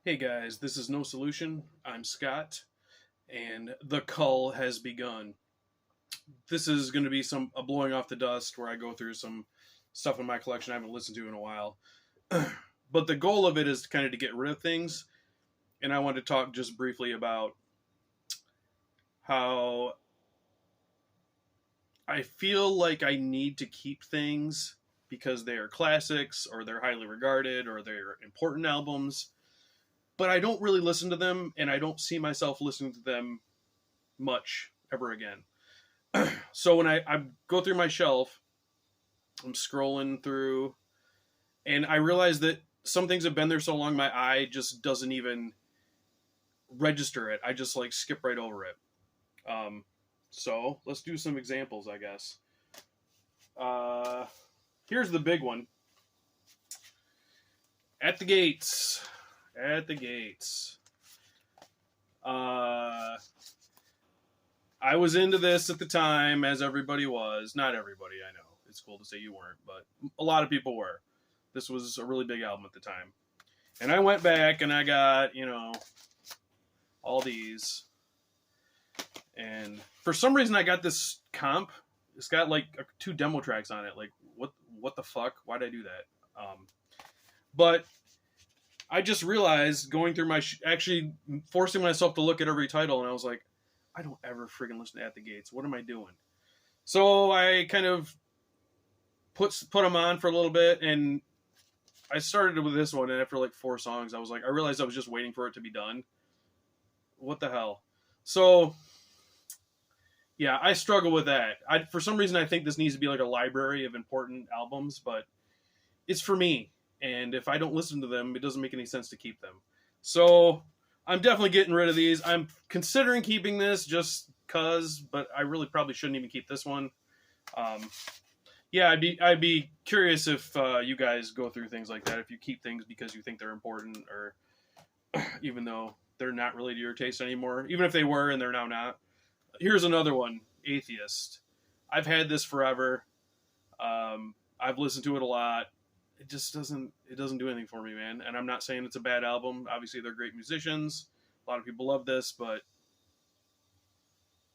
Hey guys, this is No Solution. I'm Scott, and the cull has begun. This is going to be a blowing off the dust where I go through some stuff in my collection I haven't listened to in a while. But the goal of it is kind of to get rid of things, and I want to talk just briefly about how I feel like I need to keep things because they are classics or they're highly regarded or they're important albums, but I don't really listen to them, and I don't see myself listening to them much ever again. So when I go through my shelf, I'm scrolling through, and I realize that some things have been there so long my eye just doesn't even register it. I just like skip right over it. So let's do some examples, I guess. Here's the big one. At the Gates. At the Gates. I was into this at the time, as everybody was. Not everybody, I know. It's cool to say you weren't, but a lot of people were. This was a really big album at the time. And I went back and I got, all these. And for some reason I got this comp. It's got like 2 demo tracks on it. Like, what the fuck? Why'd I do that? But I just realized going through actually forcing myself to look at every title, and I was like, I don't ever friggin' listen to At the Gates. What am I doing? So I kind of put them on for a little bit, and I started with this one, and after like 4 songs, I realized I was just waiting for it to be done. What the hell? So, yeah, I struggle with that. For some reason, I think this needs to be like a library of important albums, but it's for me. And if I don't listen to them, it doesn't make any sense to keep them. So I'm definitely getting rid of these. I'm considering keeping this just cause, but I really probably shouldn't even keep this one. Yeah, I'd be curious if you guys go through things like that. If you keep things because you think they're important, or even though they're not really to your taste anymore, even if they were and they're now not. Here's another one, Atheist. I've had this forever. I've listened to it a lot. It just doesn't do anything for me, man. And I'm not saying it's a bad album. Obviously, they're great musicians. A lot of people love this, but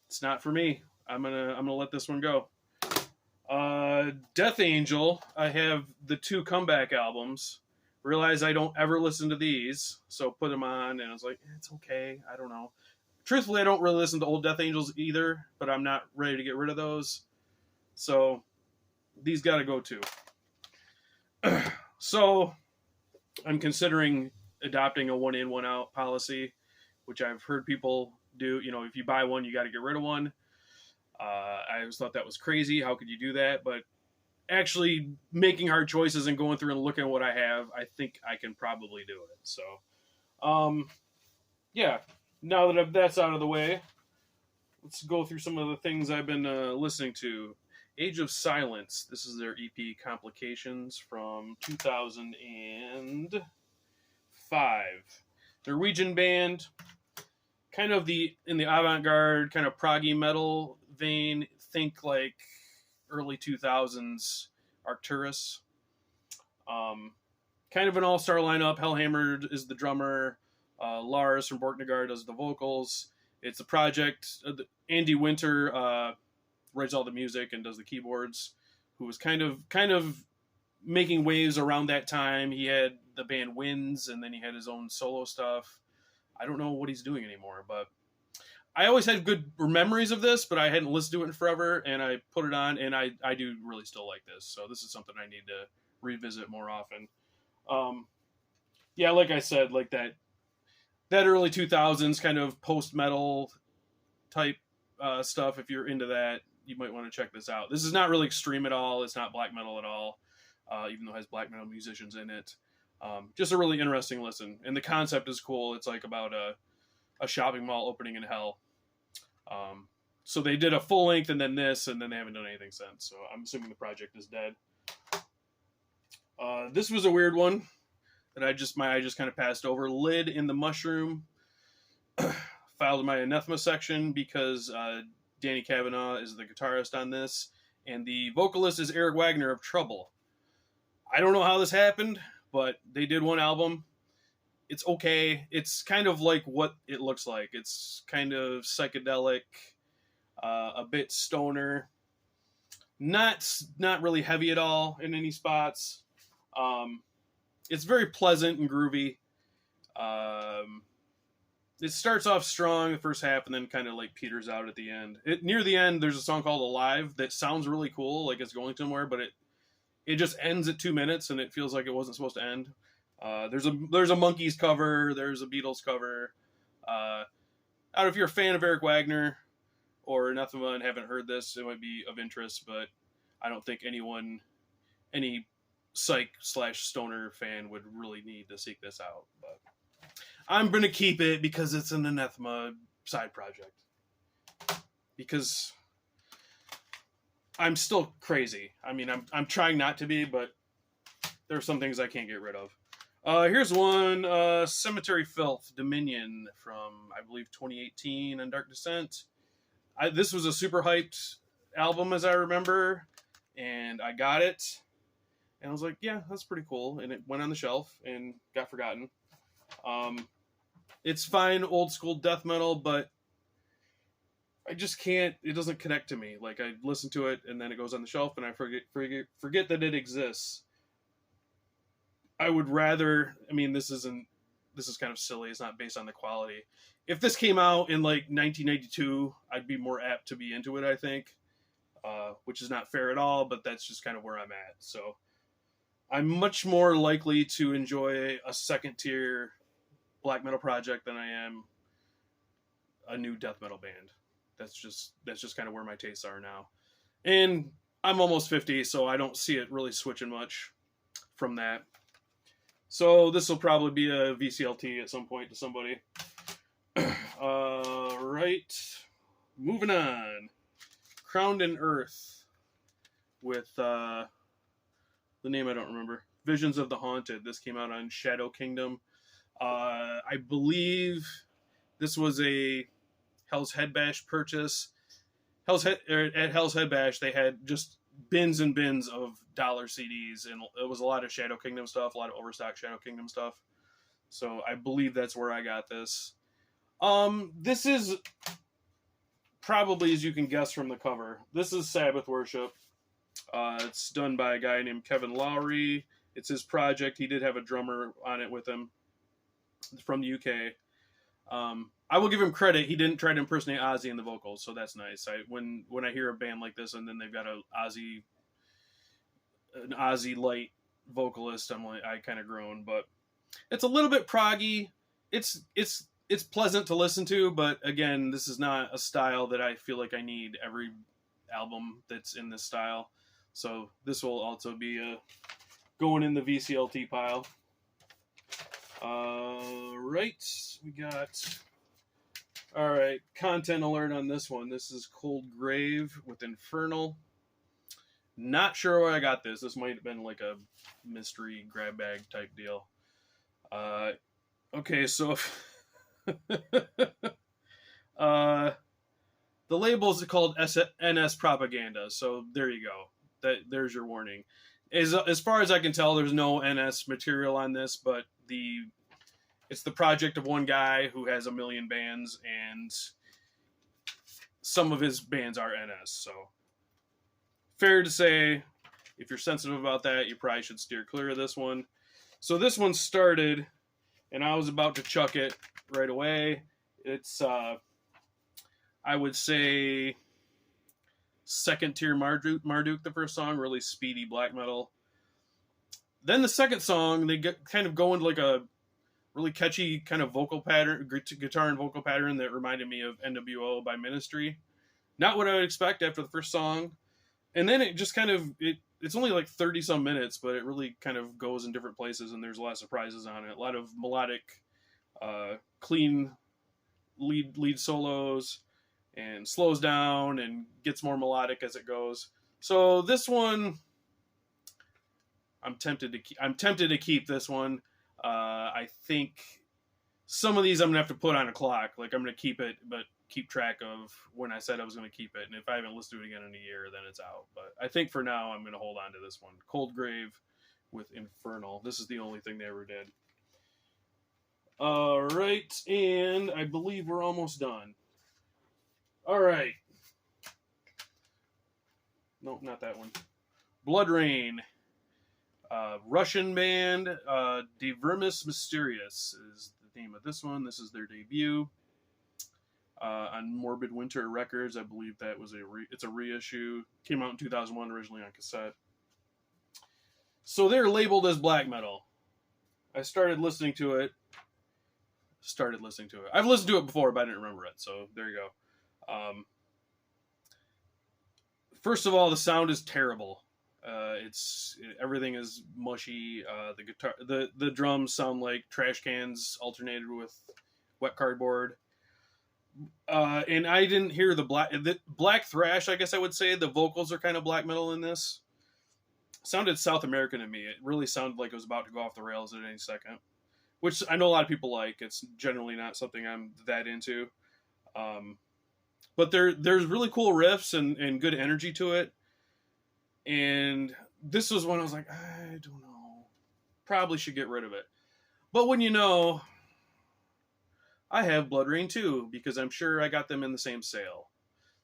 it's not for me. I'm gonna let this one go. Death Angel. I have the 2 comeback albums. Realize I don't ever listen to these, so put them on, and I was like, it's okay. I don't know. Truthfully, I don't really listen to old Death Angels either, but I'm not ready to get rid of those. So these got to go too. So I'm considering adopting a 1 in, 1 out policy, which I've heard people do. If you buy one, you got to get rid of one. I always thought that was crazy. How could you do that? But actually making hard choices and going through and looking at what I have, I think I can probably do it. So, yeah, now that that's out of the way, let's go through some of the things I've been listening to. Age of Silence. This is their EP Complications from 2005. Norwegian band, kind of in the avant-garde, kind of proggy metal vein. Think like early 2000s Arcturus. Kind of an all-star lineup. Hellhammer is the drummer. Lars from Borknagar does the vocals. It's a project. Andy Winter writes all the music and does the keyboards, who was kind of making waves around that time. He had the band Winds, and then he had his own solo stuff. I don't know what he's doing anymore, but I always had good memories of this, but I hadn't listened to it in forever, and I put it on, and I do really still like this. So this is something I need to revisit more often. Yeah, like I said, like that early 2000s kind of post-metal type stuff. If you're into that, you might want to check this out. This is not really extreme at all. It's not black metal at all, even though it has black metal musicians in it. Just a really interesting listen. And the concept is cool. It's like about a shopping mall opening in hell. So they did a full length and then this, and then they haven't done anything since. So I'm assuming the project is dead. This was a weird one that my eye just kind of passed over. Lid in the Mushroom. Filed in my anathema section because Danny Kavanagh is the guitarist on this, and the vocalist is Eric Wagner of Trouble. I don't know how this happened, but they did one album. it's okay. It's kind of like what it looks like. It's kind of psychedelic, a bit stoner, not really heavy at all in any spots. It's very pleasant and groovy. It starts off strong the first half and then kind of like peters out at the end. Near the end, there's a song called "Alive" that sounds really cool, like it's going somewhere, but it just ends at 2 minutes and it feels like it wasn't supposed to end. There's a Monkees cover, there's a Beatles cover. I don't know if you're a fan of Eric Wagner or Anathema and haven't heard this, it might be of interest, but I don't think any psych/stoner fan would really need to seek this out. But I'm going to keep it because it's an Anathema side project. Because I'm still crazy. I mean, I'm trying not to be, but there are some things I can't get rid of. Here's one, Cemetery Filth, Dominion, from, I believe, 2018 on Dark Descent. This was a super hyped album, as I remember, and I got it, and I was like, yeah, that's pretty cool, and it went on the shelf and got forgotten. It's fine, old school death metal, but I just can't, it doesn't connect to me. Like, I listen to it, and then it goes on the shelf, and I forget that it exists. I would rather, I mean, this is kind of silly, it's not based on the quality. If this came out in, like, 1992, I'd be more apt to be into it, I think, which is not fair at all, but that's just kind of where I'm at. So, I'm much more likely to enjoy a second-tier black metal project than I am a new death metal band. That's just kind of where my tastes are now. And I'm almost 50, so I don't see it really switching much from that. So this will probably be a VCLT at some point to somebody. Right. Moving on. Crowned in Earth with the name I don't remember. Visions of the Haunted. This came out on Shadow Kingdom. I believe this was a Hell's Head Bash purchase. At Hell's Head Bash, they had just bins and bins of dollar CDs, and it was a lot of Shadow Kingdom stuff, a lot of overstock Shadow Kingdom stuff. So I believe that's where I got this. This is probably, as you can guess from the cover, this is Sabbath Worship. It's done by a guy named Kevin Lowry. It's his project. He did have a drummer on it with him from the UK. I will give him credit. He didn't try to impersonate Ozzy in the vocals, so that's nice. When I hear a band like this and then they've got an Ozzy light vocalist, I'm like, I kind of groan. But it's a little bit proggy. It's pleasant to listen to, but again, this is not a style that I feel like I need every album that's in this style. So this will also be going in the VCLT pile. Right, we got... Alright, content alert on this one. This is Cold Grave with Infernal. Not sure where I got this. This might have been like a mystery grab bag type deal. Okay, so... the label's called NS Propaganda, so there you go. There's your warning. As far as I can tell, there's no NS material on this, but it's the project of one guy who has a million bands, and some of his bands are NS. So, fair to say, if you're sensitive about that, you probably should steer clear of this one. So this one started, and I was about to chuck it right away. It's, I would say, second tier Marduk, the first song, really speedy black metal. Then the second song, they kind of go into like a really catchy kind of vocal pattern, guitar and vocal pattern that reminded me of NWO by Ministry. Not what I would expect after the first song. And then it just kind of, it's only like 30 some minutes, but it really kind of goes in different places, and there's a lot of surprises on it. A lot of melodic, clean lead solos, and slows down and gets more melodic as it goes. So this one, I'm tempted to keep this one. I think some of these I'm gonna have to put on a clock. Like, I'm gonna keep it, but keep track of when I said I was gonna keep it. And if I haven't listened to it again in a year, then it's out. But I think for now I'm gonna hold on to this one. Cold Grave with Infernal. This is the only thing they ever did. All right, and I believe we're almost done. All right. Nope, not that one. Blood Rain. Russian band. De Vermis Mysterious is the name of this one. This is their debut. On Morbid Winter Records, I believe that was it's a reissue. Came out in 2001 originally on cassette. So they're labeled as black metal. I started listening to it. I've listened to it before, but I didn't remember it. So there you go. First of all, the sound is terrible. Everything is mushy. The guitar, the drums sound like trash cans alternated with wet cardboard. And I didn't hear the black thrash. I guess I would say the vocals are kind of black metal in this. Sounded South American to me. It really sounded like it was about to go off the rails at any second, which I know a lot of people like. It's generally not something I'm that into. But there's really cool riffs and good energy to it. And this was when I was like, I don't know. Probably should get rid of it. But when you know, I have Blood Rain 2 because I'm sure I got them in the same sale.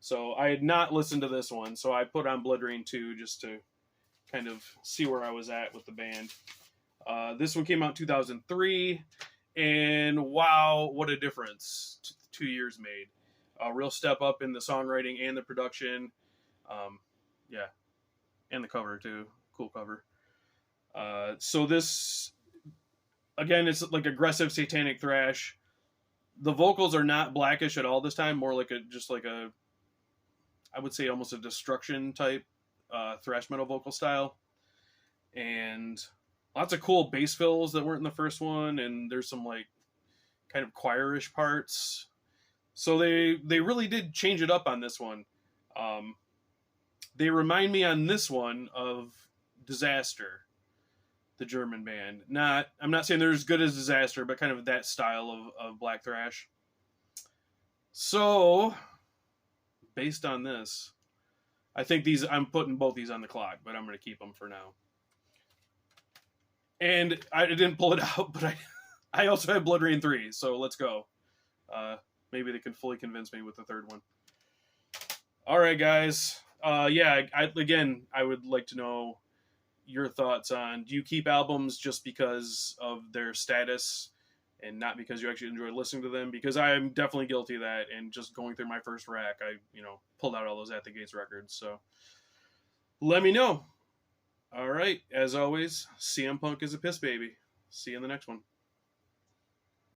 So I had not listened to this one, so I put on Blood Rain 2 just to kind of see where I was at with the band. This one came out in 2003, and wow, what a difference 2 years made. A real step up in the songwriting and the production. Yeah, and the cover too. Cool cover. So this, again, it's like aggressive satanic thrash. The vocals are not blackish at all this time, more like I would say almost a destruction type thrash metal vocal style. And lots of cool bass fills that weren't in the first one, and there's some like kind of choirish parts. So they really did change it up on this one. They remind me on this one of Disaster, the German band. I'm not saying they're as good as Disaster, but kind of that style of black thrash. So, based on this, I think I'm putting both these on the clock, but I'm going to keep them for now. And I didn't pull it out, but I also have Blood Rain 3, so let's go. Maybe they can fully convince me with the third one. All right, guys. Yeah, I would like to know your thoughts on, do you keep albums just because of their status and not because you actually enjoy listening to them? Because I am definitely guilty of that, and just going through my first rack, I pulled out all those At the Gates records. So let me know. All right, as always, CM Punk is a piss baby. See you in the next one.